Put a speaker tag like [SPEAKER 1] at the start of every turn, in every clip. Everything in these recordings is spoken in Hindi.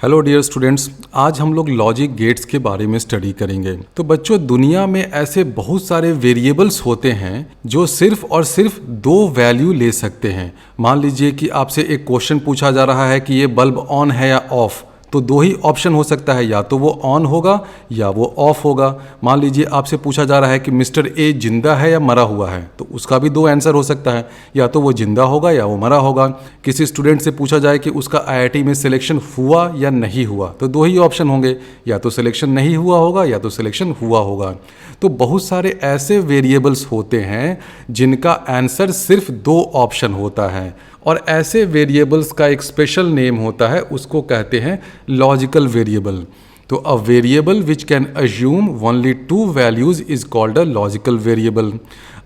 [SPEAKER 1] हेलो डियर स्टूडेंट्स, आज हम लोग लॉजिक गेट्स के बारे में स्टडी करेंगे। तो बच्चों, दुनिया में ऐसे बहुत सारे वेरिएबल्स होते हैं जो सिर्फ और सिर्फ दो वैल्यू ले सकते हैं। मान लीजिए कि आपसे एक क्वेश्चन पूछा जा रहा है कि ये बल्ब ऑन है या ऑफ, तो दो ही ऑप्शन हो सकता है, या तो वो ऑन होगा या वो ऑफ होगा। मान लीजिए आपसे पूछा जा रहा है कि मिस्टर ए जिंदा है या मरा हुआ है, तो उसका भी दो आंसर हो सकता है, या तो वो जिंदा होगा या वो मरा होगा। किसी स्टूडेंट से पूछा जाए कि उसका आईआईटी में सिलेक्शन हुआ या नहीं हुआ, तो दो ही ऑप्शन होंगे, या तो सिलेक्शन नहीं हुआ होगा या तो सिलेक्शन हुआ होगा। तो बहुत सारे ऐसे वेरिएबल्स होते हैं जिनका आंसर सिर्फ दो ऑप्शन होता है, और ऐसे वेरिएबल्स का एक स्पेशल नेम होता है, उसको कहते हैं लॉजिकल वेरिएबल। तो a variable which can assume only to values is called a logical variable.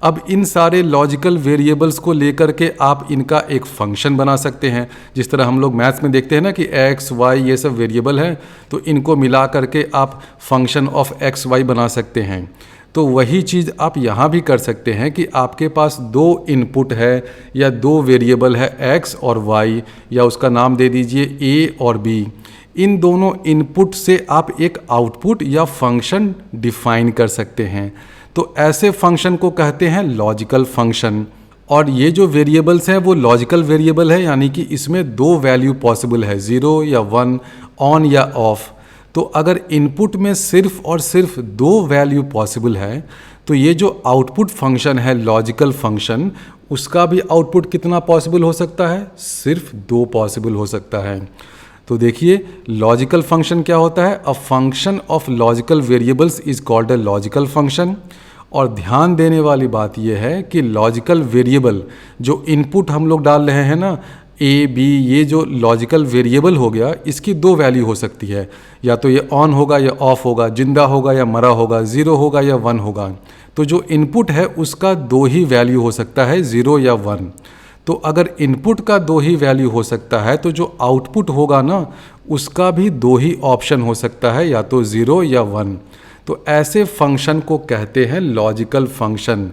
[SPEAKER 1] अब इन सारे लॉजिकल वेरिएबल्स को लेकर के आप इनका एक फंक्शन बना सकते हैं। जिस तरह हम लोग मैथ्स में देखते हैं ना कि एक्स वाई ये सब वेरिएबल हैं, तो इनको मिला करके आप फंक्शन ऑफ एक्स वाई बना सकते हैं। तो वही चीज़ आप यहाँ भी कर सकते हैं कि आपके पास दो इनपुट है या दो वेरिएबल है एक्स और वाई, या उसका नाम दे दीजिए ए और बी। इन दोनों इनपुट से आप एक आउटपुट या फंक्शन डिफाइन कर सकते हैं। तो ऐसे फंक्शन को कहते हैं लॉजिकल फंक्शन। और ये जो वेरिएबल्स हैं वो लॉजिकल वेरिएबल है, यानी कि इसमें दो वैल्यू पॉसिबल है, 0 या 1, ऑन या ऑफ। तो अगर इनपुट में सिर्फ और सिर्फ दो वैल्यू पॉसिबल है, तो ये जो आउटपुट फंक्शन है लॉजिकल फंक्शन, उसका भी आउटपुट कितना पॉसिबल हो सकता है? सिर्फ दो पॉसिबल हो सकता है। तो देखिए, लॉजिकल फंक्शन क्या होता है? A function of logical variables is called a logical function. और ध्यान देने वाली बात यह है कि लॉजिकल वेरिएबल जो इनपुट हम लोग डाल रहे हैं ना, ए बी, ये जो लॉजिकल वेरिएबल हो गया, इसकी दो वैल्यू हो सकती है, या तो ये ऑन होगा या ऑफ होगा, जिंदा होगा या मरा होगा, 0 होगा या 1 होगा। तो जो इनपुट है उसका दो ही वैल्यू हो सकता है, 0 या 1। तो अगर इनपुट का दो ही वैल्यू हो सकता है, तो जो आउटपुट होगा ना, उसका भी दो ही ऑप्शन हो सकता है, या तो 0 या 1। तो ऐसे फंक्शन को कहते हैं लॉजिकल फंक्शन।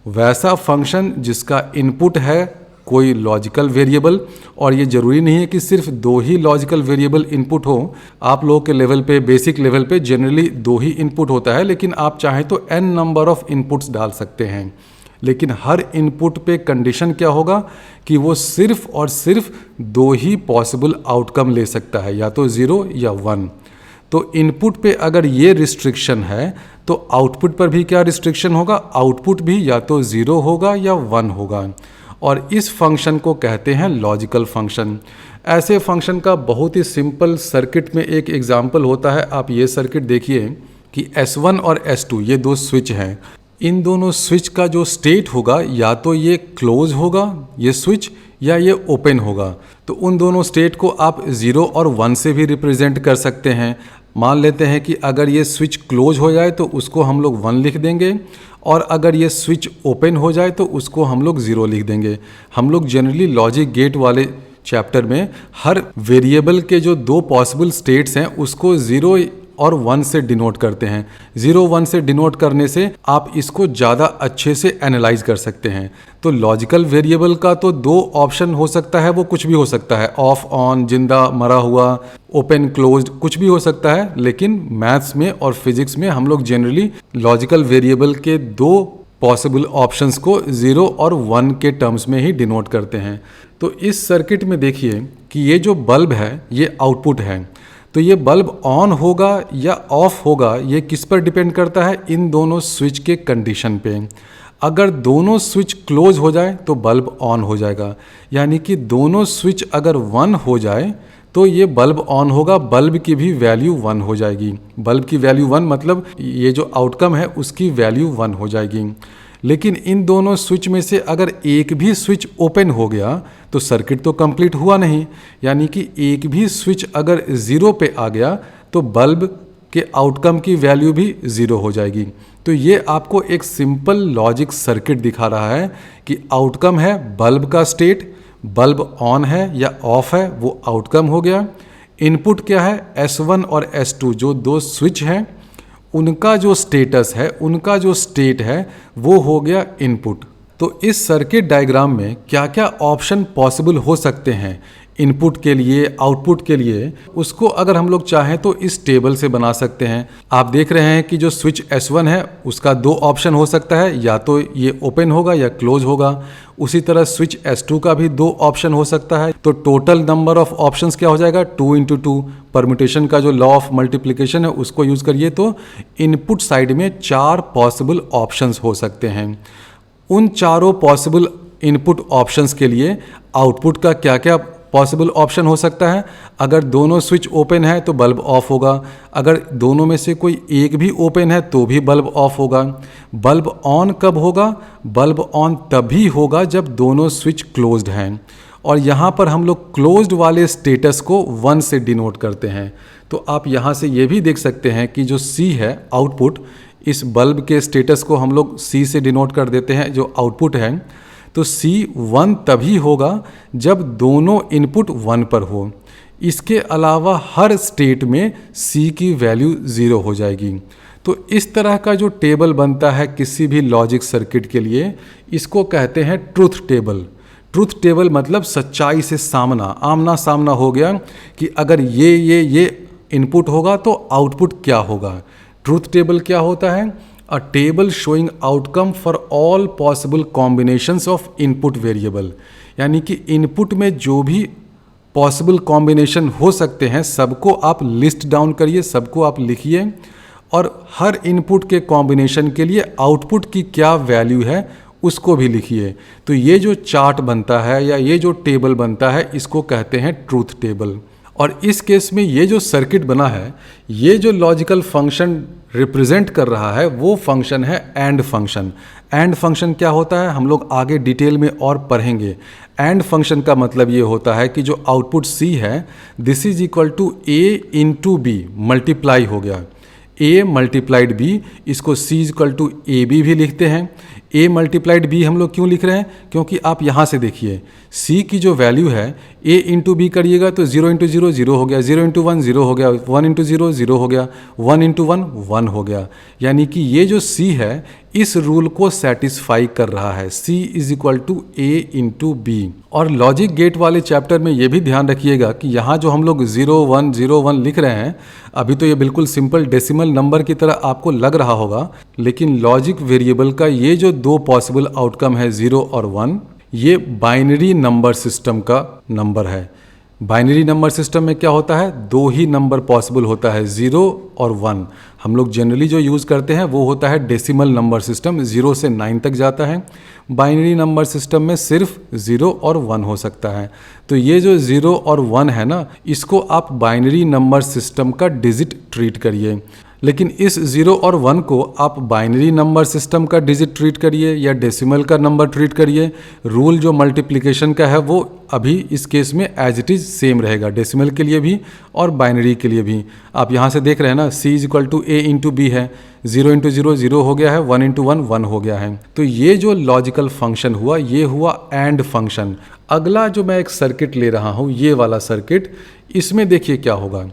[SPEAKER 1] वैसा फंक्शन जिसका इनपुट है कोई लॉजिकल वेरिएबल, और ये ज़रूरी नहीं है कि सिर्फ दो ही लॉजिकल वेरिएबल इनपुट हो। आप लोगों के लेवल पे, बेसिक लेवल पे जनरली दो ही इनपुट होता है, लेकिन आप चाहें तो n नंबर ऑफ इनपुट्स डाल सकते हैं। लेकिन हर इनपुट पे कंडीशन क्या होगा कि वो सिर्फ और सिर्फ दो ही पॉसिबल आउटकम ले सकता है, या तो 0 या 1। तो इनपुट पे अगर ये रिस्ट्रिक्शन है, तो आउटपुट पर भी क्या रिस्ट्रिक्शन होगा? आउटपुट भी या तो 0 होगा या 1 होगा। और इस फंक्शन को कहते हैं लॉजिकल फंक्शन। ऐसे फंक्शन का बहुत ही सिंपल सर्किट में एक एग्जांपल होता है। आप ये सर्किट देखिए कि S1 और S2 ये दो स्विच हैं। इन दोनों स्विच का जो स्टेट होगा, या तो ये क्लोज होगा ये स्विच, या ये ओपन होगा। तो उन दोनों स्टेट को आप 0 और 1 से भी रिप्रेजेंट कर सकते हैं। मान लेते हैं कि अगर ये स्विच क्लोज हो जाए तो उसको हम लोग 1 लिख देंगे, और अगर ये स्विच ओपन हो जाए तो उसको हम लोग 0 लिख देंगे। हम लोग जनरली लॉजिक गेट वाले चैप्टर में हर वेरिएबल के जो दो पॉसिबल स्टेट्स हैं उसको 0 और 1 से डिनोट करते हैं। 0 1 से डिनोट करने से आप इसको ज़्यादा अच्छे से एनालाइज कर सकते हैं। तो लॉजिकल वेरिएबल का तो दो ऑप्शन हो सकता है, वो कुछ भी हो सकता है, ऑफ ऑन, जिंदा मरा हुआ, ओपन क्लोज्ड, कुछ भी हो सकता है। लेकिन मैथ्स में और फिजिक्स में हम लोग जनरली लॉजिकल वेरिएबल के दो पॉसिबल ऑप्शंस को 0 और 1 के टर्म्स में ही डिनोट करते हैं। तो इस सर्किट में देखिए कि ये जो बल्ब है ये आउटपुट है। तो ये बल्ब ऑन होगा या ऑफ होगा, ये किस पर डिपेंड करता है? इन दोनों स्विच के कंडीशन पे। अगर दोनों स्विच क्लोज हो जाए तो बल्ब ऑन हो जाएगा, यानी कि दोनों स्विच अगर 1 हो जाए तो ये बल्ब ऑन होगा, बल्ब की भी वैल्यू 1 हो जाएगी। बल्ब की वैल्यू 1 मतलब ये जो आउटकम है उसकी वैल्यू 1 हो जाएगी। लेकिन इन दोनों स्विच में से अगर एक भी स्विच ओपन हो गया तो सर्किट तो कंप्लीट हुआ नहीं, यानी कि एक भी स्विच अगर 0 पे आ गया तो बल्ब के आउटकम की वैल्यू भी 0 हो जाएगी। तो ये आपको एक सिंपल लॉजिक सर्किट दिखा रहा है कि आउटकम है बल्ब का स्टेट, बल्ब ऑन है या ऑफ है वो आउटकम हो गया। इनपुट क्या है? S1 और S2 जो दो स्विच हैं, उनका जो स्टेटस है, उनका जो स्टेट है वो हो गया इनपुट। तो इस सर्किट डायग्राम में क्या क्या ऑप्शन पॉसिबल हो सकते हैं, इनपुट के लिए, आउटपुट के लिए, उसको अगर हम लोग चाहें तो इस टेबल से बना सकते हैं। आप देख रहे हैं कि जो स्विच S1 है उसका दो ऑप्शन हो सकता है, या तो ये ओपन होगा या क्लोज होगा। उसी तरह स्विच S2 का भी दो ऑप्शन हो सकता है। तो टोटल नंबर ऑफ ऑप्शंस क्या हो जाएगा, 2 × 2। परम्यूटेशन का जो लॉ ऑफ मल्टीप्लिकेशन है उसको यूज़ करिए तो इनपुट साइड में 4 पॉसिबल ऑप्शंस हो सकते हैं। उन चारों पॉसिबल इनपुट ऑप्शंस के लिए आउटपुट का क्या क्या पॉसिबल ऑप्शन हो सकता है। अगर दोनों स्विच ओपन है तो बल्ब ऑफ होगा, अगर दोनों में से कोई एक भी ओपन है तो भी बल्ब ऑफ होगा। बल्ब ऑन कब होगा, बल्ब ऑन तभी होगा जब दोनों स्विच क्लोज्ड हैं। और यहाँ पर हम लोग क्लोज्ड वाले स्टेटस को 1 से डिनोट करते हैं। तो आप यहाँ से ये भी देख सकते हैं कि जो C है आउटपुट, इस बल्ब के स्टेटस को हम लोग C से डिनोट कर देते हैं जो आउटपुट है। तो C 1 तभी होगा जब दोनों इनपुट 1 पर हो। इसके अलावा हर स्टेट में C की वैल्यू 0 हो जाएगी। तो इस तरह का जो टेबल बनता है किसी भी लॉजिक सर्किट के लिए, इसको कहते हैं ट्रुथ टेबल। ट्रुथ टेबल मतलब सच्चाई से सामना, आमना सामना हो गया कि अगर ये इनपुट होगा तो आउटपुट क्या होगा। ट्रुथ टेबल क्या होता है, अ table showing outcome for all possible combinations of input variable. यानी कि इनपुट में जो भी पॉसिबल कॉम्बिनेशन हो सकते हैं सबको आप लिस्ट डाउन करिए, सबको आप लिखिए, और हर इनपुट के कॉम्बिनेशन के लिए आउटपुट की क्या वैल्यू है उसको भी लिखिए। तो ये जो चार्ट बनता है या ये जो टेबल बनता है इसको कहते हैं ट्रूथ टेबल। और इस केस में ये जो सर्किट बना है, ये जो लॉजिकल फंक्शन रिप्रेजेंट कर रहा है वो फंक्शन है एंड फंक्शन। एंड फंक्शन क्या होता है हम लोग आगे डिटेल में और पढ़ेंगे। एंड फंक्शन का मतलब ये होता है कि जो आउटपुट C है this is equal to A × B, multiply हो गया A मल्टीप्लाइड B, इसको C is equal to AB भी लिखते हैं। A मल्टीप्लाइड B हम लोग क्यों लिख रहे हैं, क्योंकि आप यहाँ से देखिए C की जो वैल्यू है A × B करिएगा तो 0 × 0 0 हो गया, 0 × 1 0 हो गया, 1 × 0 0 हो गया, 1 × 1 1 हो गया। यानी कि ये जो C है इस रूल को सेटिस्फाई कर रहा है, C is equal to A × B। और लॉजिक गेट वाले चैप्टर में ये भी ध्यान रखिएगा कि यहाँ जो हम लोग 0 1 0 1 लिख रहे हैं, अभी तो ये बिल्कुल सिंपल डेसिमल नंबर की तरह आपको लग रहा होगा, लेकिन लॉजिक वेरिएबल का ये जो दो पॉसिबल आउटकम है 0 और 1, ये बाइनरी नंबर सिस्टम का नंबर है। बाइनरी नंबर सिस्टम में क्या होता है, दो ही नंबर पॉसिबल होता है, 0 और 1। हम लोग जनरली जो यूज़ करते हैं वो होता है डेसिमल नंबर सिस्टम, 0 से 9 तक जाता है। बाइनरी नंबर सिस्टम में सिर्फ 0 और 1 हो सकता है। तो ये जो 0 और 1 है ना, इसको आप बाइनरी नंबर सिस्टम का डिजिट ट्रीट करिए। लेकिन इस 0 और 1 को आप बाइनरी नंबर सिस्टम का डिजिट ट्रीट करिए या डेसिमल का नंबर ट्रीट करिए, रूल जो मल्टीप्लिकेशन का है वो अभी इस केस में एज इट इज़ सेम रहेगा, डेसिमल के लिए भी और बाइनरी के लिए भी। आप यहाँ से देख रहे हैं ना, C is equal to A × B है, 0 × 0 0 हो गया है, 1 × 1 1 हो गया है। तो ये जो लॉजिकल फंक्शन हुआ ये हुआ एंड फंक्शन। अगला जो मैं एक सर्किट ले रहा हूँ, ये वाला सर्किट, इसमें देखिए क्या होगा।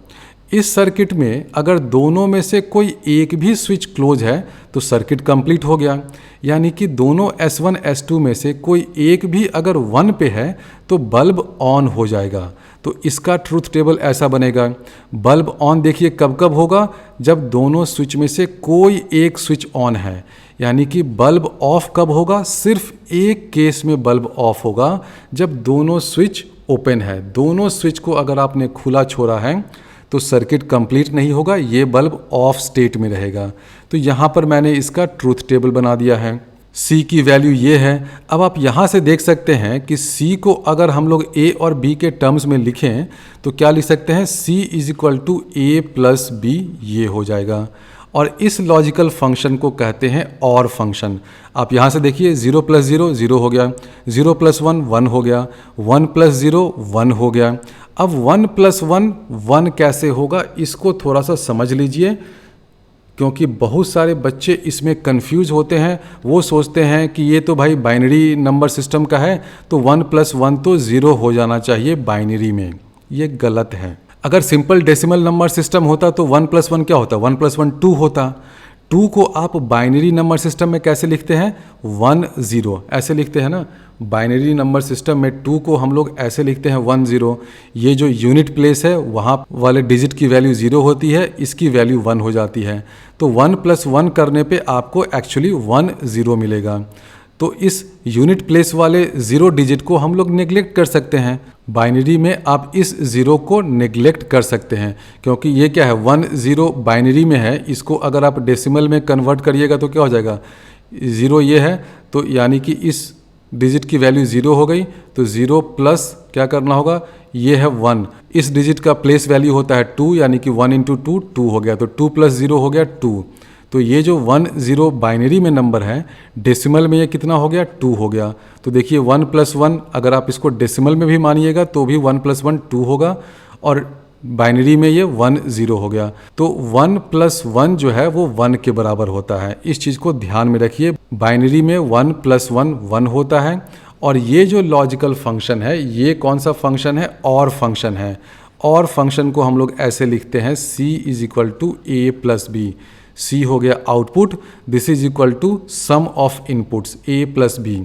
[SPEAKER 1] इस सर्किट में अगर दोनों में से कोई एक भी स्विच क्लोज है तो सर्किट कंप्लीट हो गया। यानी कि दोनों S1 S2 में से कोई एक भी अगर 1 पे है तो बल्ब ऑन हो जाएगा। तो इसका ट्रूथ टेबल ऐसा बनेगा, बल्ब ऑन देखिए कब कब होगा, जब दोनों स्विच में से कोई एक स्विच ऑन है। यानी कि बल्ब ऑफ कब होगा, सिर्फ एक केस में बल्ब ऑफ होगा, जब दोनों स्विच ओपन है। दोनों स्विच को अगर आपने खुला छोड़ा है तो सर्किट कंप्लीट नहीं होगा, ये बल्ब ऑफ स्टेट में रहेगा। तो यहाँ पर मैंने इसका ट्रूथ टेबल बना दिया है। C की वैल्यू ये है। अब आप यहाँ से देख सकते हैं कि C को अगर हम लोग A और B के टर्म्स में लिखें तो क्या लिख सकते हैं, C is equal to A + B, ये हो जाएगा। और इस लॉजिकल फंक्शन को कहते हैं और फंक्शन। आप यहाँ से देखिए 0 + 0 0 हो गया, 0 + 1 1 हो गया, 1 + 0 1 हो गया। अब 1 + 1 1 कैसे होगा, इसको थोड़ा सा समझ लीजिए, क्योंकि बहुत सारे बच्चे इसमें कंफ्यूज होते हैं। वो सोचते हैं कि ये तो भाई बाइनरी नंबर सिस्टम का है तो 1 + 1 तो 0 हो जाना चाहिए बाइनरी में। ये गलत है। अगर सिंपल डेसिमल नंबर सिस्टम होता तो 1 + 1 क्या होता, 1 + 1 2 होता। 2 को आप बाइनरी नंबर सिस्टम में कैसे लिखते हैं, 1 0 ऐसे लिखते हैं ना। बाइनरी नंबर सिस्टम में 2 को हम लोग ऐसे लिखते हैं 1 0। ये जो यूनिट प्लेस है वहाँ वाले डिजिट की वैल्यू 0 होती है, इसकी वैल्यू 1 हो जाती है। तो 1 + 1 करने पे आपको एक्चुअली 1 0 मिलेगा। तो इस यूनिट प्लेस वाले 0 डिजिट को हम लोग नेग्लेक्ट कर सकते हैं। बाइनरी में आप इस 0 को नेग्लेक्ट कर सकते हैं, क्योंकि ये क्या है, 1 0 बाइनरी में है। इसको अगर आप डेसिमल में कन्वर्ट करिएगा तो क्या हो जाएगा, 0 ये है, तो यानी कि इस डिजिट की वैल्यू 0 हो गई। तो 0 प्लस क्या करना होगा, ये है 1। इस डिजिट का प्लेस वैल्यू होता है 2, यानी कि 1 × 2 2 हो गया। तो 2 + 0 हो गया 2। तो ये जो 1 0 बाइनरी में नंबर है, डेसिमल में ये कितना हो गया, 2 हो गया। तो देखिए 1 + 1 अगर आप इसको डेसिमल में भी मानिएगा तो भी 1 + 1 2 होगा, और बाइनरी में ये 1 0 हो गया। तो 1 + 1 जो है वो 1 के बराबर होता है। इस चीज़ को ध्यान में रखिए, बाइनरी में 1 + 1 1 होता है। और ये जो लॉजिकल फंक्शन है, ये कौन सा फंक्शन है, और फंक्शन है। और फंक्शन को हम लोग ऐसे लिखते हैं, C = A + B। C हो गया output, this is equal to sum of inputs A + B।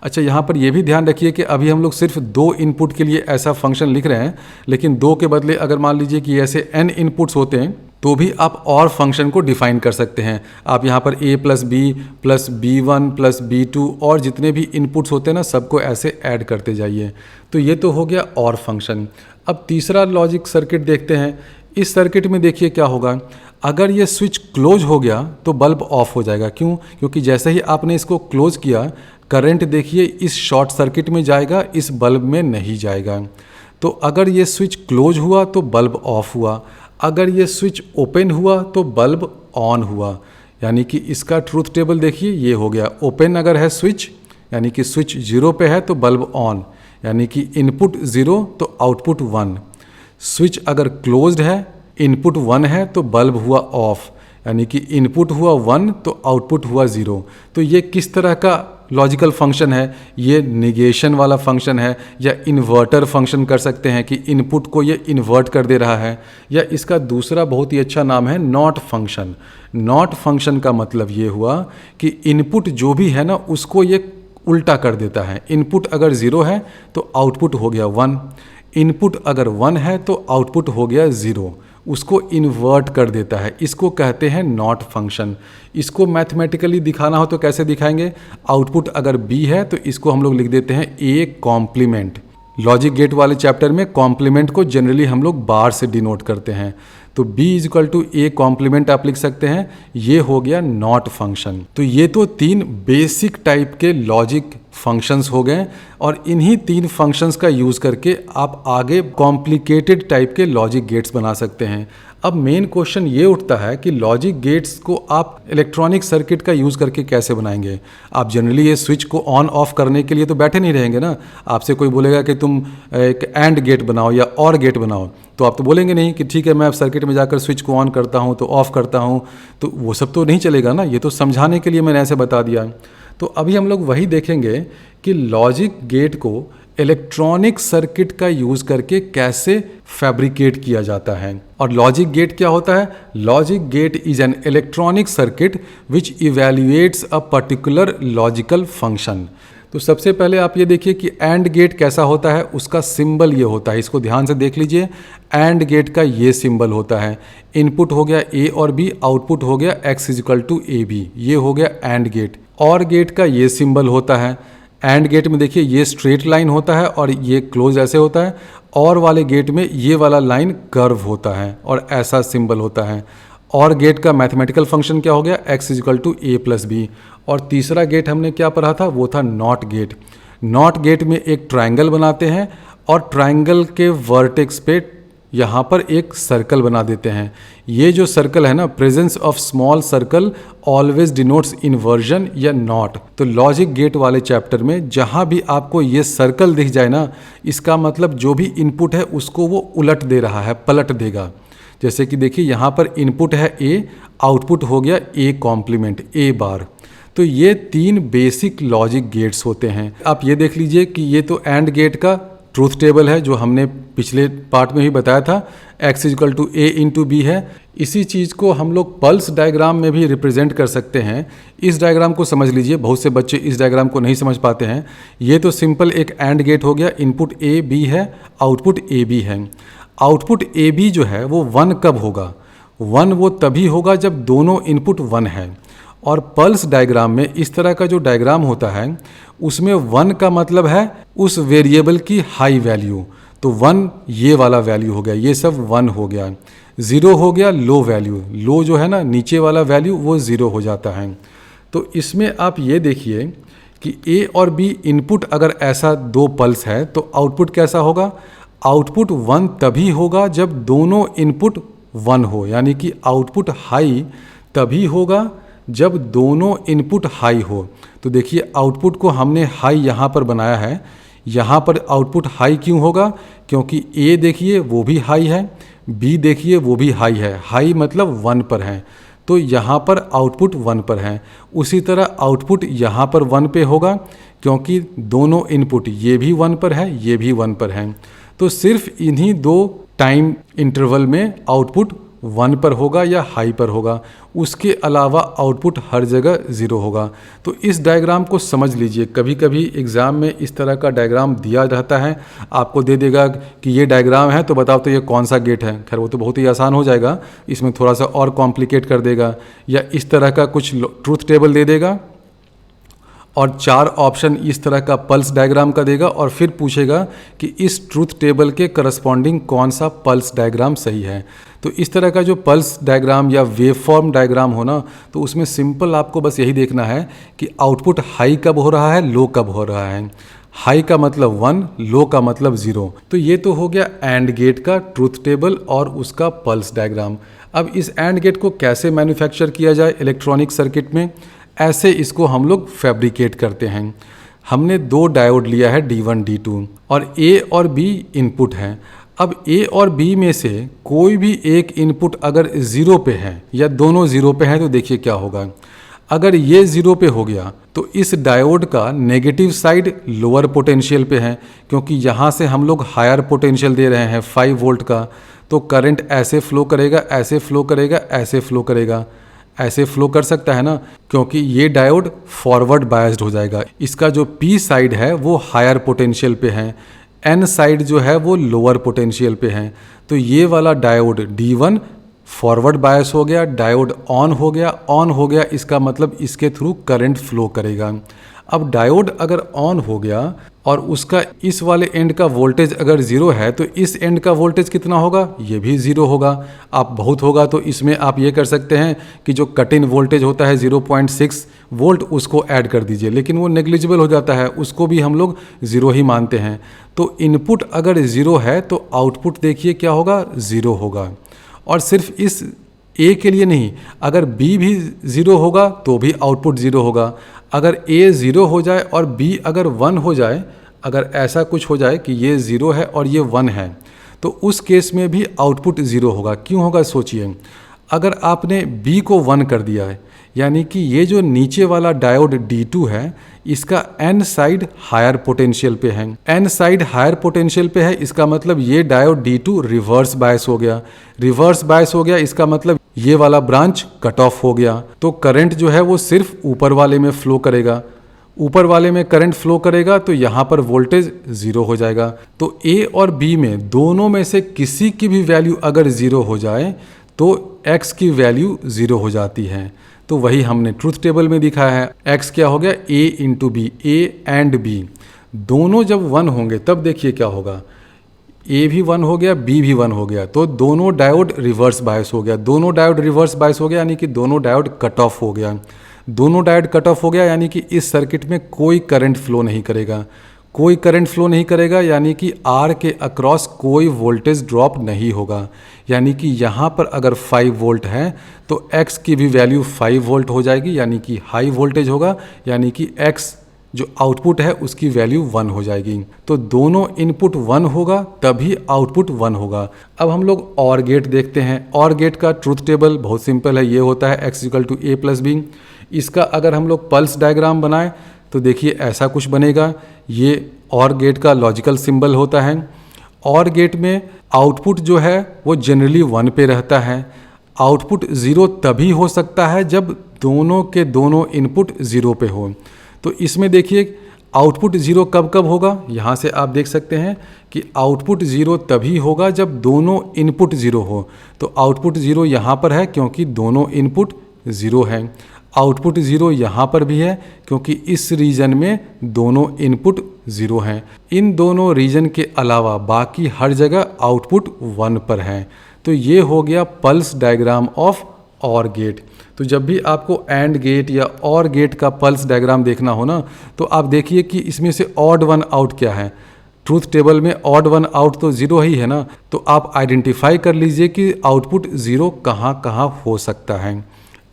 [SPEAKER 1] अच्छा, यहाँ पर यह भी ध्यान रखिए कि अभी हम लोग सिर्फ 2 इनपुट के लिए ऐसा फंक्शन लिख रहे हैं, लेकिन 2 के बदले अगर मान लीजिए कि ऐसे n इनपुट्स होते हैं तो भी आप और फंक्शन को डिफाइन कर सकते हैं। आप यहाँ पर A + B + B1 + B2 और जितने भी इनपुट्स होते हैं ना, सबको ऐसे ऐड करते जाइए। तो ये तो हो गया और फंक्शन। अब तीसरा लॉजिक सर्किट देखते हैं। इस सर्किट में देखिए क्या होगा, अगर ये स्विच क्लोज हो गया तो बल्ब ऑफ हो जाएगा। क्यों? क्योंकि जैसे ही आपने इसको क्लोज किया, करंट देखिए इस शॉर्ट सर्किट में जाएगा, इस बल्ब में नहीं जाएगा। तो अगर ये स्विच क्लोज हुआ तो बल्ब ऑफ हुआ, अगर ये स्विच ओपन हुआ तो बल्ब ऑन हुआ। यानी कि इसका ट्रूथ टेबल देखिए, ये हो गया। ओपन अगर है स्विच, यानी कि स्विच 0 पे है तो बल्ब ऑन, यानी कि इनपुट 0 तो आउटपुट 1। स्विच अगर क्लोज्ड है, इनपुट 1 है तो बल्ब हुआ ऑफ, यानी कि इनपुट हुआ 1 तो आउटपुट हुआ 0। तो ये किस तरह का लॉजिकल फंक्शन है? ये निगेशन वाला फंक्शन है, या इन्वर्टर फंक्शन कर सकते हैं कि इनपुट को ये इन्वर्ट कर दे रहा है, या इसका दूसरा बहुत ही अच्छा नाम है नॉट फंक्शन। नॉट फंक्शन का मतलब ये हुआ कि इनपुट जो भी है ना, उसको ये उल्टा कर देता है। इनपुट अगर 0 है तो आउटपुट हो गया 1, इनपुट अगर 1 है तो आउटपुट हो गया 0, उसको इन्वर्ट कर देता है। इसको कहते हैं नॉट फंक्शन। इसको मैथमेटिकली दिखाना हो तो कैसे दिखाएंगे? आउटपुट अगर B है तो इसको हम लोग लिख देते हैं A कॉम्प्लीमेंट। लॉजिक गेट वाले चैप्टर में कॉम्प्लीमेंट को जनरली हम लोग बार से डिनोट करते हैं। तो B = A कॉम्प्लीमेंट आप लिख सकते हैं। ये हो गया नॉट फंक्शन। तो ये तो 3 बेसिक टाइप के लॉजिक फंक्शंस हो गए, और इन्हीं 3 फंक्शंस का यूज़ करके आप आगे कॉम्प्लिकेटेड टाइप के लॉजिक गेट्स बना सकते हैं। अब मेन क्वेश्चन ये उठता है कि लॉजिक गेट्स को आप इलेक्ट्रॉनिक सर्किट का यूज़ करके कैसे बनाएंगे? आप जनरली ये स्विच को ऑन ऑफ करने के लिए तो बैठे नहीं रहेंगे ना। आपसे कोई बोलेगा कि तुम एक एंड गेट बनाओ या और गेट बनाओ, तो आप तो बोलेंगे नहीं कि ठीक है मैं अब सर्किट में जाकर स्विच को ऑन करता हूँ तो ऑफ करता हूँ। तो वो सब तो नहीं चलेगा ना। ये तो समझाने के लिए मैंने ऐसे बता दिया। तो अभी हम लोग वही देखेंगे कि लॉजिक गेट को इलेक्ट्रॉनिक सर्किट का यूज़ करके कैसे फैब्रिकेट किया जाता है। और लॉजिक गेट क्या होता है? Logic gate is an electronic circuit which evaluates a particular logical function. तो सबसे पहले आप ये देखिए कि एंड गेट कैसा होता है, उसका सिंबल ये होता है। इसको ध्यान से देख लीजिए। एंड गेट का ये सिंबल होता है। इनपुट हो गया A और B, आउटपुट हो गया X = AB। ये हो गया एंड गेट। और गेट का ये सिंबल होता है। एंड गेट में देखिए ये स्ट्रेट लाइन होता है और ये क्लोज ऐसे होता है। और वाले गेट में ये वाला लाइन कर्व होता है और ऐसा सिंबल होता है। और गेट का मैथमेटिकल फंक्शन क्या हो गया? X = A + B। और तीसरा गेट हमने क्या पढ़ा था? वो था नॉट गेट। नॉट गेट में एक ट्रायंगल बनाते हैं और ट्रायंगल के वर्टेक्स पे यहाँ पर एक सर्कल बना देते हैं। ये जो सर्कल है ना, presence of small circle always denotes inversion या नॉट। तो लॉजिक गेट वाले चैप्टर में जहाँ भी आपको ये सर्कल दिख जाए ना, इसका मतलब जो भी इनपुट है उसको वो उलट दे रहा है, पलट देगा। जैसे कि देखिए यहाँ पर इनपुट है A, आउटपुट हो गया A कॉम्प्लीमेंट, A बार। तो ये 3 बेसिक लॉजिक गेट्स होते हैं। आप ये देख लीजिए कि ये तो एंड गेट का ट्रूथ टेबल है जो हमने पिछले पार्ट में ही बताया था, x equal to A into B है। इसी चीज़ को हम लोग पल्स डायग्राम में भी रिप्रेजेंट कर सकते हैं। इस डायग्राम को समझ लीजिए, बहुत से बच्चे इस डायग्राम को नहीं समझ पाते हैं। ये तो सिंपल एक एंड गेट हो गया, इनपुट ए बी है, आउटपुट ए बी है। आउटपुट ए बी जो है वो 1 कब होगा? 1 वो तभी होगा जब दोनों इनपुट 1 है। और पल्स डायग्राम में इस तरह का जो डायग्राम होता है उसमें 1 का मतलब है उस वेरिएबल की हाई वैल्यू, तो 1 ये वाला वैल्यू हो गया, ये सब 1 हो गया। 0 हो गया लो वैल्यू, लो जो है ना नीचे वाला वैल्यू वो 0 हो जाता है। तो इसमें आप ये देखिए कि ए और बी इनपुट अगर ऐसा 2 पल्स है तो आउटपुट कैसा होगा? आउटपुट 1 तभी होगा जब दोनों इनपुट 1 हो, यानी कि आउटपुट हाई तभी होगा जब दोनों इनपुट हाई हो। तो देखिए आउटपुट को हमने हाई यहाँ पर बनाया है। यहाँ पर आउटपुट हाई क्यों होगा? क्योंकि ए देखिए वो भी हाई है, बी देखिए वो भी हाई है। हाई मतलब 1 पर है, तो यहाँ पर आउटपुट 1 पर है। उसी तरह आउटपुट यहाँ पर 1 पे होगा क्योंकि दोनों इनपुट ये भी 1 पर है, ये भी 1 पर है। तो सिर्फ इन्हीं 2 टाइम इंटरवल में आउटपुट 1 पर होगा या हाई पर होगा, उसके अलावा आउटपुट हर जगह 0 होगा। तो इस डायग्राम को समझ लीजिए। कभी कभी एग्ज़ाम में इस तरह का डायग्राम दिया रहता है, आपको दे देगा कि ये डायग्राम है तो बताओ तो ये कौन सा गेट है। खैर वो तो बहुत ही आसान हो जाएगा, इसमें थोड़ा सा और कॉम्प्लिकेट कर देगा, या इस तरह का कुछ ट्रूथ टेबल दे देगा और 4 ऑप्शन इस तरह का पल्स डायग्राम का देगा और फिर पूछेगा कि इस ट्रूथ टेबल के करस्पॉन्डिंग कौन सा पल्स डायग्राम सही है। तो इस तरह का जो पल्स डायग्राम या वेव फॉर्म डायग्राम हो ना, तो उसमें सिंपल आपको बस यही देखना है कि आउटपुट हाई कब हो रहा है, लो कब हो रहा है। हाई का मतलब 1, लो का मतलब 0। तो ये तो हो गया एंड गेट का ट्रूथ टेबल और उसका पल्स डायग्राम। अब इस एंड गेट को कैसे मैन्युफैक्चर किया जाए इलेक्ट्रॉनिक सर्किट में, ऐसे इसको हम लोग फैब्रिकेट करते हैं। हमने 2 डायोड लिया है D1 D2 और A और B इनपुट हैं। अब A और B में से कोई भी एक इनपुट अगर 0 पे है या दोनों 0 पे हैं तो देखिए क्या होगा। अगर ये 0 पे हो गया तो इस डायोड का नेगेटिव साइड लोअर पोटेंशियल पे है, क्योंकि यहाँ से हम लोग हायर पोटेंशियल दे रहे हैं 5 वोल्ट का, तो करंट ऐसे फ्लो करेगा, ऐसे फ्लो करेगा, ऐसे फ्लो करेगा, ऐसे फ्लो कर सकता है ना, क्योंकि ये डायोड फॉरवर्ड बायस्ड हो जाएगा। इसका जो P साइड है वो हायर पोटेंशियल पे है, N साइड जो है वो लोअर पोटेंशियल पे है। तो ये वाला डायोड D1 फॉरवर्ड बायस हो गया, डायोड ऑन हो गया। ऑन हो गया इसका मतलब इसके थ्रू करंट फ्लो करेगा। अब डायोड अगर ऑन हो गया और उसका इस वाले एंड का वोल्टेज अगर 0 है तो इस एंड का वोल्टेज कितना होगा? ये भी 0 होगा। आप बहुत होगा तो इसमें आप ये कर सकते हैं कि जो कट इन वोल्टेज होता है 0.6 वोल्ट उसको ऐड कर दीजिए, लेकिन वो नेग्लिजिबल हो जाता है, उसको भी हम लोग 0 ही मानते हैं। तो इनपुट अगर 0 है तो आउटपुट देखिए क्या होगा? 0 होगा। और सिर्फ इस A के लिए नहीं, अगर B भी 0 होगा तो भी आउटपुट 0 होगा। अगर A 0 हो जाए और B अगर 1 हो जाए, अगर ऐसा कुछ हो जाए कि ये 0 है और ये 1 है, तो उस केस में भी आउटपुट 0 होगा। क्यों होगा सोचिए। अगर आपने B को 1 कर दिया है, यानी कि ये जो नीचे वाला डायोड D2 है इसका N साइड हायर पोटेंशियल पे है। N साइड हायर पोटेंशियल पे है, इसका मतलब ये डायोड D2 रिवर्स बायस हो गया। रिवर्स बायस हो गया इसका मतलब ये वाला ब्रांच कट ऑफ हो गया। तो करंट जो है वो सिर्फ ऊपर वाले में फ्लो करेगा। ऊपर वाले में करंट फ्लो करेगा तो यहाँ पर वोल्टेज 0 हो जाएगा। तो A और B में दोनों में से किसी की भी वैल्यू अगर 0 हो जाए तो X की वैल्यू 0 हो जाती है। तो वही हमने ट्रूथ टेबल में दिखाया है। X क्या हो गया? A into B, A and B दोनों जब 1 होंगे तब देखिए क्या होगा। A भी 1 हो गया, B भी 1 हो गया, तो दोनों डायोड रिवर्स बायस हो गया। दोनों डायोड रिवर्स बायस हो गया यानी कि दोनों डायोड कट ऑफ हो गया। दोनों डायोड कट ऑफ हो गया यानी कि इस सर्किट में कोई करंट फ्लो नहीं करेगा। कोई करंट फ्लो नहीं करेगा यानी कि R के अक्रॉस कोई वोल्टेज ड्रॉप नहीं होगा। यानी कि यहाँ पर अगर 5 वोल्ट है तो X की भी वैल्यू 5 वोल्ट हो जाएगी, यानी कि हाई वोल्टेज होगा, यानी कि X जो आउटपुट है उसकी वैल्यू 1 हो जाएगी। तो दोनों इनपुट 1 होगा तभी आउटपुट 1 होगा। अब हम लोग और गेट देखते हैं। और गेट का ट्रूथ टेबल बहुत सिंपल है, ये होता है x = a + b। इसका अगर हम लोग पल्स डायग्राम बनाएं तो देखिए ऐसा कुछ बनेगा। ये और गेट का लॉजिकल सिंबल होता है। और गेट में आउटपुट जो है वो जनरली 1 पे रहता है। आउटपुट 0 तभी हो सकता है जब दोनों के दोनों इनपुट 0 पे हो। तो इसमें देखिए आउटपुट 0 कब कब होगा, यहाँ से आप देख सकते हैं कि आउटपुट 0 तभी होगा जब दोनों इनपुट 0 हो। तो आउटपुट 0 यहाँ पर है क्योंकि दोनों इनपुट 0 हैं। आउटपुट 0 यहाँ पर भी है क्योंकि इस रीजन में दोनों इनपुट 0 हैं। इन दोनों रीजन के अलावा बाकी हर जगह आउटपुट 1 पर है। तो ये हो गया पल्स डायग्राम ऑफ और गेट। तो जब भी आपको एंड गेट या और गेट का पल्स डायग्राम देखना हो ना, तो आप देखिए कि इसमें से ऑड वन आउट क्या है। ट्रूथ टेबल में ऑड वन आउट तो 0 ही है ना, तो आप आइडेंटिफाई कर लीजिए कि आउटपुट 0 कहाँ कहाँ हो सकता है।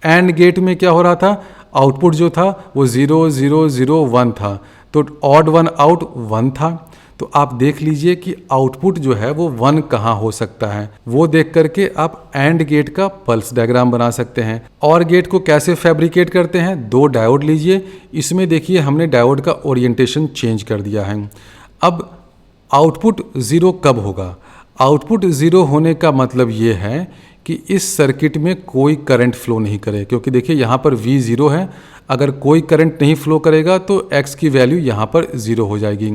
[SPEAKER 1] एंड गेट में क्या हो रहा था, आउटपुट जो था वो 0 0 0 1 था, तो ऑड वन आउट 1 था। तो आप देख लीजिए कि आउटपुट जो है वो 1 कहाँ हो सकता है। वो देख करके आप एंड गेट का पल्स डायग्राम बना सकते हैं। और गेट को कैसे फैब्रिकेट करते हैं, 2 डायोड लीजिए। इसमें देखिए हमने डायोड का ओरिएंटेशन चेंज कर दिया है। अब आउटपुट 0 कब होगा, आउटपुट 0 होने का मतलब ये है कि इस सर्किट में कोई करंट फ्लो नहीं करे, क्योंकि देखिए यहाँ पर V0 है। अगर कोई करंट नहीं फ्लो करेगा तो X की वैल्यू यहाँ पर 0 हो जाएगी।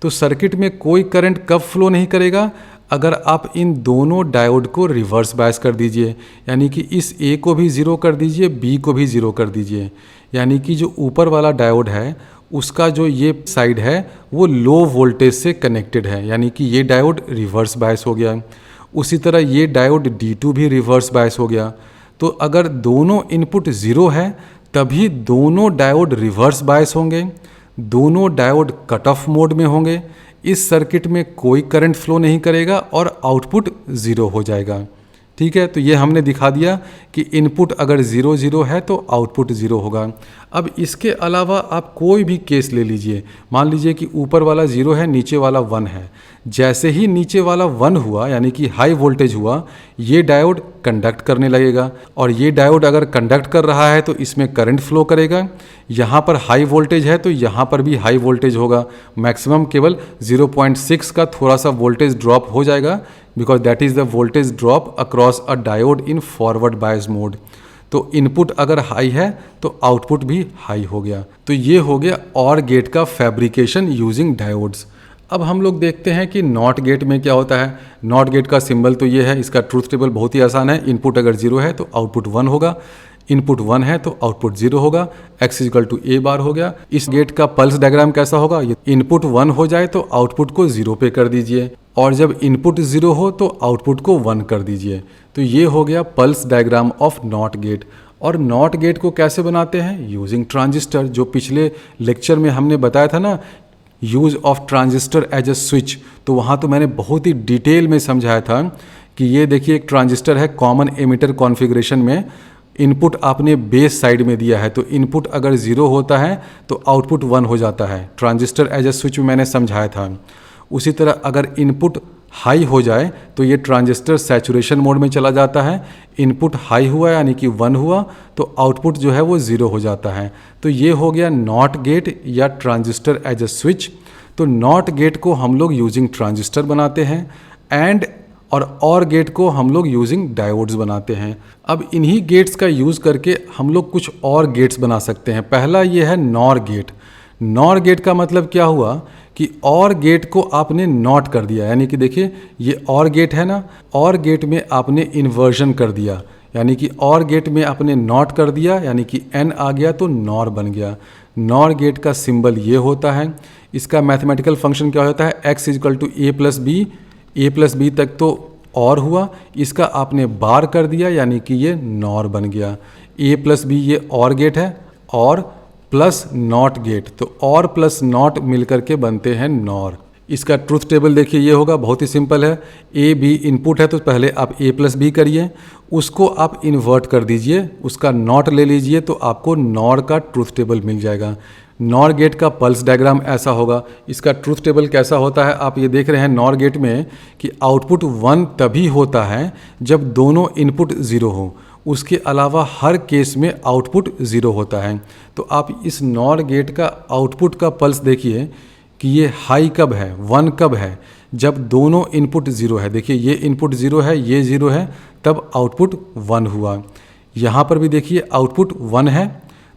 [SPEAKER 1] तो सर्किट में कोई करंट कब फ्लो नहीं करेगा, अगर आप इन दोनों डायोड को रिवर्स बायस कर दीजिए, यानी कि इस A को भी 0 कर दीजिए, B को भी 0 कर दीजिए। यानी कि जो ऊपर वाला डायोड है उसका जो ये साइड है वो लो वोल्टेज से कनेक्टेड है, यानी कि ये डायोड रिवर्स बायस हो गया। उसी तरह ये डायोड D2 भी रिवर्स बायस हो गया। तो अगर दोनों इनपुट 0 है तभी दोनों डायोड रिवर्स बायस होंगे, दोनों डायोड कट ऑफ मोड में होंगे। इस सर्किट में कोई करंट फ्लो नहीं करेगा और आउटपुट 0 हो जाएगा। ठीक है, तो ये हमने दिखा दिया कि इनपुट अगर 0 0 है तो आउटपुट 0 होगा। अब इसके अलावा आप कोई भी केस ले लीजिए, मान लीजिए कि ऊपर वाला 0 है, नीचे वाला 1 है। जैसे ही नीचे वाला 1 हुआ, यानी कि हाई वोल्टेज हुआ, ये डायोड कंडक्ट करने लगेगा, और ये डायोड अगर कंडक्ट कर रहा है तो इसमें करंट फ्लो करेगा। यहाँ पर हाई वोल्टेज है तो यहाँ पर भी हाई वोल्टेज होगा। मैक्सिमम केवल 0.6 का थोड़ा सा वोल्टेज ड्रॉप हो जाएगा, because that is the voltage drop across a diode in forward bias mode. तो इनपुट अगर हाई है तो आउटपुट भी हाई हो गया। तो ये हो गया और गेट का फैब्रिकेशन यूजिंग डायोड्स। अब हम लोग देखते हैं कि नॉट गेट में क्या होता है। नॉट गेट का सिंबल तो ये है, इसका ट्रूथ टेबल बहुत ही आसान है। इनपुट अगर 0 है तो आउटपुट 1 होगा, इनपुट 1 है तो आउटपुट 0 होगा। X इक्वल टू A बार हो गया। इस गेट का पल्स डायग्राम कैसा होगा, इनपुट 1 हो जाए तो आउटपुट को 0 पे कर दीजिए, और जब इनपुट 0 हो तो आउटपुट को 1 कर दीजिए। तो ये हो गया pulse diagram of not gate. और नॉट गेट को कैसे बनाते हैं, यूजिंग ट्रांजिस्टर। जो पिछले लेक्चर में हमने बताया था ना, use of transistor as a switch, तो वहाँ तो मैंने बहुत ही डिटेल में समझाया था कि ये देखिए एक ट्रांजिस्टर है कॉमन एमिटर कॉन्फ़िगरेशन में। इनपुट आपने बेस साइड में दिया है, तो इनपुट अगर 0 होता है तो आउटपुट 1 हो जाता है। ट्रांजिस्टर एज अ स्विच में मैंने समझाया था। उसी तरह अगर इनपुट हाई हो जाए तो ये ट्रांजिस्टर सैचुरेशन मोड में चला जाता है। इनपुट हाई हुआ यानी कि 1 हुआ तो आउटपुट जो है वो 0 हो जाता है। तो ये हो गया नॉट गेट या ट्रांजिस्टर एज अ स्विच। तो नॉट गेट को हम लोग यूजिंग ट्रांजिस्टर बनाते हैं, एंड और गेट को हम लोग यूजिंग डायोड्स बनाते हैं। अब इन्हीं गेट्स का यूज़ करके हम लोग कुछ और गेट्स बना सकते हैं। पहला ये है नॉर गेट। नॉर गेट का मतलब क्या हुआ कि और गेट को आपने नॉट कर दिया, यानी कि देखिए ये और गेट है ना, और गेट में आपने इन्वर्जन कर दिया, यानी कि और गेट में आपने नॉट कर दिया, यानी कि n आ गया तो नॉर बन गया। नॉर गेट का सिंबल ये होता है। इसका मैथमेटिकल फंक्शन क्या होता है, x equal to a plus B तक तो और हुआ, इसका आपने बार कर दिया यानी कि ये नॉर बन गया। a प्लस बी ये और गेट है, और प्लस नॉट गेट, तो और प्लस नॉट मिलकर के बनते हैं नॉर। इसका ट्रूथ टेबल देखिए ये होगा, बहुत ही सिंपल है। ए बी इनपुट है तो पहले आप a प्लस बी करिए, उसको आप इन्वर्ट कर दीजिए, उसका नॉट ले लीजिए तो आपको नॉर का ट्रूथ टेबल मिल जाएगा। नॉर गेट का पल्स डायग्राम ऐसा होगा। इसका ट्रूथ टेबल कैसा होता है, आप ये देख रहे हैं नॉर गेट में कि आउटपुट 1 तभी होता है जब दोनों इनपुट 0 हो। उसके अलावा हर केस में आउटपुट 0 होता है। तो आप इस नॉर गेट का आउटपुट का पल्स देखिए कि ये हाई कब है, 1 कब है, जब दोनों इनपुट 0 है। देखिए ये इनपुट 0 है, ये 0 है, तब आउटपुट 1 हुआ। यहाँ पर भी देखिए आउटपुट 1 है,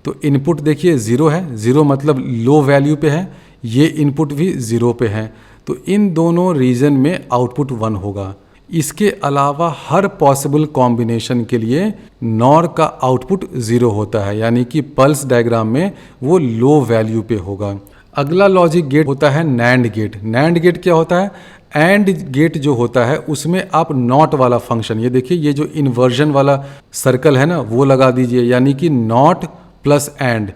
[SPEAKER 1] तो इनपुट देखिए 0 है, 0 मतलब लो वैल्यू पे है, ये इनपुट भी 0 पे है, तो इन दोनों रीजन में आउटपुट 1 होगा। इसके अलावा हर पॉसिबल कॉम्बिनेशन के लिए नॉर का आउटपुट 0 होता है, यानी कि पल्स डायग्राम में वो लो वैल्यू पे होगा। अगला लॉजिक गेट होता है नैंड गेट। नैंड गेट क्या होता है? एंड गेट जो होता है उसमें आप नॉट वाला फंक्शन, ये देखिए ये जो इन्वर्जन वाला सर्कल है ना वो लगा दीजिए, यानी कि नॉट प्लस एंड,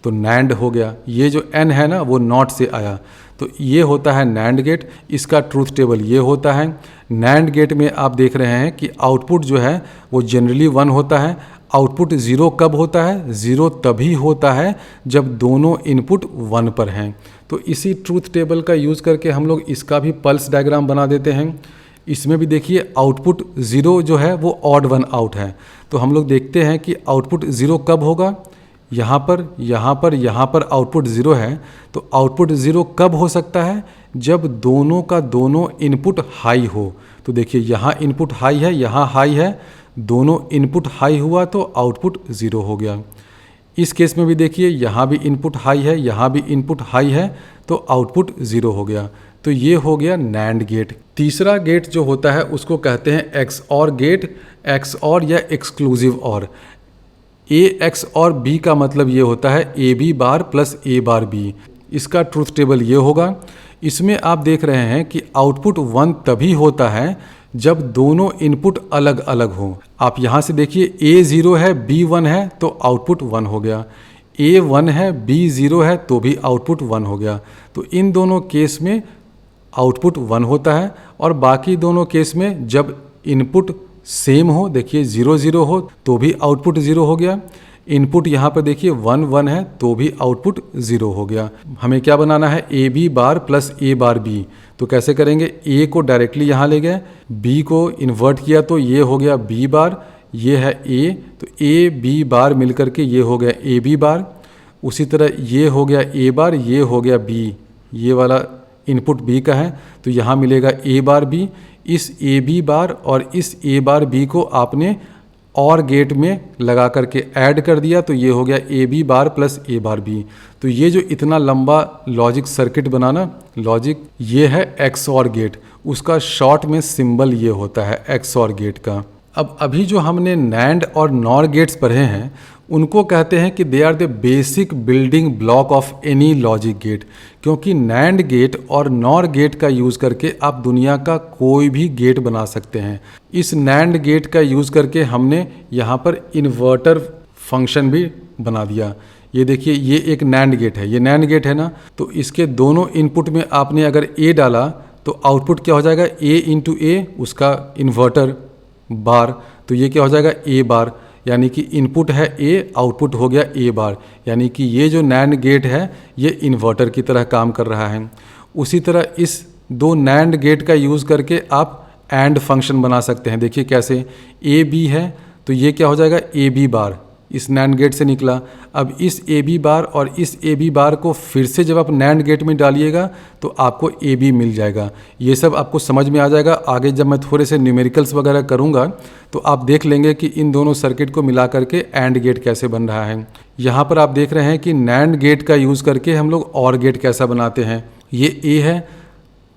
[SPEAKER 1] तो नैंड हो गया। ये जो एन है ना वो नॉट से आया, तो ये होता है नैंड गेट। इसका ट्रूथ टेबल ये होता है। नैंड गेट में आप देख रहे हैं कि आउटपुट जो है वो जनरली 1 होता है। आउटपुट 0 कब होता है? 0 तभी होता है जब दोनों इनपुट 1 पर हैं। तो इसी ट्रूथ टेबल का यूज़ करके हम लोग इसका भी पल्स डायग्राम बना देते हैं। इसमें भी देखिए आउटपुट 0 जो है वो ऑड 1 आउट है, तो हम लोग देखते हैं कि आउटपुट 0 कब होगा। यहाँ पर, यहाँ पर, यहाँ पर आउटपुट 0 है, तो आउटपुट 0 कब हो सकता है? जब दोनों का दोनों इनपुट हाई हो। तो देखिए यहाँ इनपुट हाई है, यहाँ हाई है, दोनों इनपुट हाई हुआ तो आउटपुट 0 हो गया। इस केस में भी देखिए यहाँ भी इनपुट हाई है, यहाँ भी इनपुट हाई है, तो आउटपुट 0 हो गया। तो ये हो गया नैंड गेट। तीसरा गेट जो होता है उसको कहते हैं एक्स और गेट। एक्स और या एक्सक्लूसिव और। ए एक्स और बी का मतलब ये होता है A B bar plus A bar B. इसका ट्रूथ टेबल ये होगा। इसमें आप देख रहे हैं कि आउटपुट 1 तभी होता है जब दोनों इनपुट अलग अलग हों। आप यहाँ से देखिए ए 0 है, बी 1 है, तो आउटपुट 1 हो गया। ए 1 है, बी 0 है, तो भी आउटपुट 1 हो गया। तो इन दोनों केस में आउटपुट 1 होता है, और बाकी दोनों केस में जब इनपुट सेम हो, देखिए 0 0 हो तो भी आउटपुट 0 हो गया। इनपुट यहाँ पर देखिए 1 1 है तो भी आउटपुट 0 हो गया। हमें क्या बनाना है? A B bar plus A bar B. तो कैसे करेंगे? ए को डायरेक्टली यहाँ ले गए, बी को इन्वर्ट किया तो ये हो गया बी बार, ये है ए, तो ए बी बार मिलकर के ये हो गया ए बी बार। उसी तरह ये हो गया ए बार, ये हो गया बी, ये वाला इनपुट बी का है, तो यहाँ मिलेगा ए बार बी। इस ए बी बार और इस ए बार बी को आपने और गेट में लगा करके ऐड कर दिया, तो ये हो गया A B bar plus A bar B. तो ये जो इतना लंबा लॉजिक सर्किट बनाना, लॉजिक ये है एक्स और गेट। उसका शॉर्ट में सिंबल ये होता है एक्स और गेट का। अब अभी जो हमने नैंड और नॉर गेट्स पढ़े हैं उनको कहते हैं कि they are the basic building block of any logic gate, क्योंकि नैंड गेट और नॉर गेट का यूज़ करके आप दुनिया का कोई भी गेट बना सकते हैं। इस नैंड गेट का यूज़ करके हमने यहाँ पर इन्वर्टर फंक्शन भी बना दिया। ये देखिए ये एक नैंड गेट है, ये नैंड गेट है ना, तो इसके दोनों इनपुट में आपने अगर ए डाला तो आउटपुट क्या हो जाएगा? ए इंटू ए, उसका इन्वर्टर बार, तो ये क्या हो जाएगा? ए बार, यानी कि इनपुट है ए, आउटपुट हो गया ए बार, यानी कि ये जो नैंड गेट है ये इन्वर्टर की तरह काम कर रहा है। उसी तरह इस दो नैंड गेट का यूज़ करके आप एंड फंक्शन बना सकते हैं। देखिए कैसे, ए बी है तो ये क्या हो जाएगा? ए बी बार, इस नैंड गेट से निकला। अब इस ए बी बार और इस ए बी बार को फिर से जब आप नैंड गेट में डालिएगा तो आपको ए बी मिल जाएगा। ये सब आपको समझ में आ जाएगा। आगे जब मैं थोड़े से न्यूमेरिकल्स वगैरह करूँगा तो आप देख लेंगे कि इन दोनों सर्किट को मिला करके एंड गेट कैसे बन रहा है। यहाँ पर आप देख रहे हैं कि नैंड गेट का यूज़ करके हम लोग और गेट कैसा बनाते हैं। ये ए है,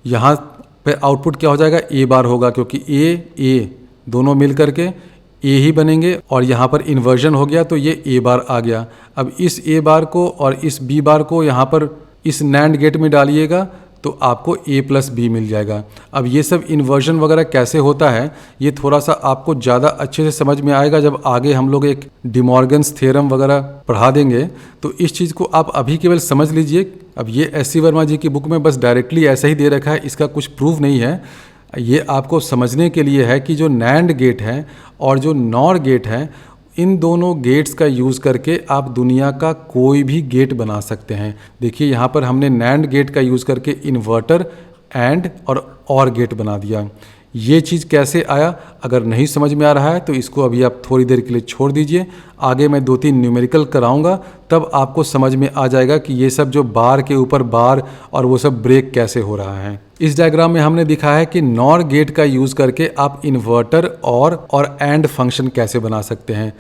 [SPEAKER 1] यहाँ पर आउटपुट क्या हो जाएगा? ए बार होगा, क्योंकि ए दोनों मिल करके ए ही बनेंगे, और यहाँ पर इन्वर्जन हो गया तो ये ए बार आ गया। अब इस ए बार को और इस बी बार को यहाँ पर इस नैंड गेट में डालिएगा तो आपको ए प्लस बी मिल जाएगा। अब ये सब इन्वर्जन वगैरह कैसे होता है ये थोड़ा सा आपको ज़्यादा अच्छे से समझ में आएगा जब आगे हम लोग एक डिमॉर्गन्स थ्योरम वगैरह पढ़ा देंगे। तो इस चीज़ को आप अभी केवल समझ लीजिए। अब ये एस.सी. वर्मा जी की बुक में बस डायरेक्टली ऐसा ही दे रखा है, इसका कुछ प्रूफ नहीं है। ये आपको समझने के लिए है कि जो नैंड गेट है और जो नॉर गेट है, इन दोनों गेट्स का यूज़ करके आप दुनिया का कोई भी गेट बना सकते हैं। देखिए यहाँ पर हमने नैंड गेट का यूज़ करके इन्वर्टर एंड और गेट बना दिया। ये चीज़ कैसे आया? अगर नहीं समझ में आ रहा है तो इसको अभी आप थोड़ी देर के लिए छोड़ दीजिए। आगे मैं 2-3 न्यूमेरिकल कराऊंगा, तब आपको समझ में आ जाएगा कि ये सब जो बार के ऊपर बार और वो सब ब्रेक कैसे हो रहा है। इस डायग्राम में हमने दिखाया है कि नॉर गेट का यूज़ करके आप इन्वर्टर और एंड फंक्शन कैसे बना सकते हैं।